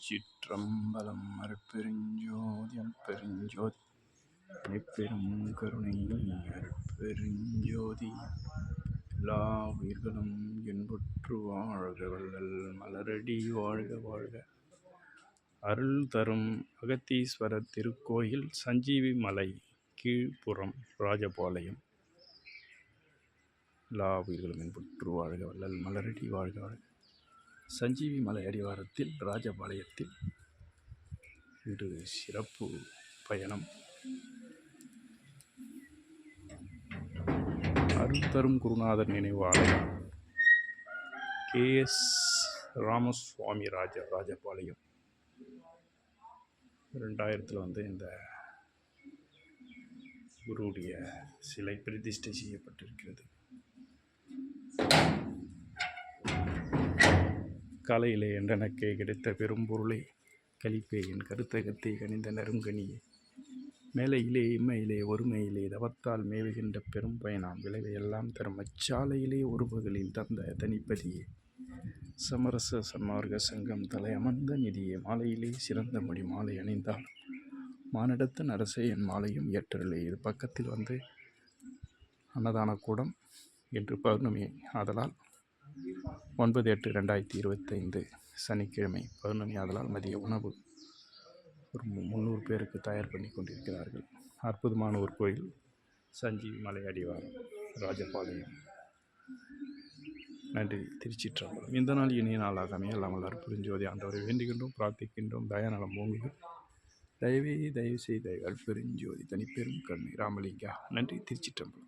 திருச்சிற்றம்பலம். அருட்பெருஞ்சோதி அருட்பெருஞ்சோதி தனிப்பெரும் கருணை அருட்பெருஞ்சோதி. எல்லா உயிர்களும் இன்புற்று வாழ்க வள்ளல் மலரடி வாழ்க வாழ்க. அருள் தரும் அகத்தீஸ்வரர் திருக்கோயில் சஞ்சீவி மலை கீழ்ப்புறம் ராஜபாளையம். எல்லா உயிர்களும் இன்புற்று வாழ்க வள்ளல் மலரடி வாழ்க வாழ்க. சஞ்சீவி மலை அடிவாரத்தில் ராஜபாளையத்தில் இன்று சிறப்பு பயணம். அருள் தரும் குருநாதர் நினைவு ஆலயம் KS ராமசுவாமி ராஜபாளையம் 2000 இந்த குருவுடைய சிலை பிரதிஷ்டை செய்யப்பட்டிருக்கிறது. காலையிலே என்றனக்கே கிடைத்த பெரும் பொருளை கழிப்பே என் கருத்தகத்தை கனிந்த நெருங்கனியே. மேலையிலே இம்மையிலே ஒருமையிலே தவத்தால் மேவுகின்ற பெரும் பயனாம் விளைவையெல்லாம் தரும் அச்சாலையிலே ஒரு பகலில் தந்த தனிப்பதியே. சமரச சன்மார்க்க சங்கம் தலை அமர்ந்த நிதியே. மாலையிலே சிறந்த மொழி மாலை அணிந்தாலும் மானிடத்தின் அரசே என் மாலையும் ஏற்றலே. இது பக்கத்தில் அன்னதான கூடம் என்று பௌர்ணமி ஆதலால் 9/8/2025 சனிக்கிழமை பௌர்ணமி ஆதலால் மதிய உணவு ஒரு 300 பேருக்கு தயார் பண்ணி கொண்டிருக்கிறார்கள். அற்புதமான ஒரு கோயில் சஞ்சீவி மலை அடிவாரம் ராஜபாளையம். நன்றி. திருச்சிற்றம்பலம். இந்த நாள் இனிய நாளாக அமையல்லாமல் அருட்பெருஞ்சோதி ஆண்டவரை வேண்டுகின்றோம், பிரார்த்திக்கின்றோம். தயாநலம் ஓங்குக. தயவு செய்த அருட்பெருஞ்சோதி தனிப்பெரும் கருணை ராமலிங்கா. நன்றி. திருச்சிற்றம்பலம்.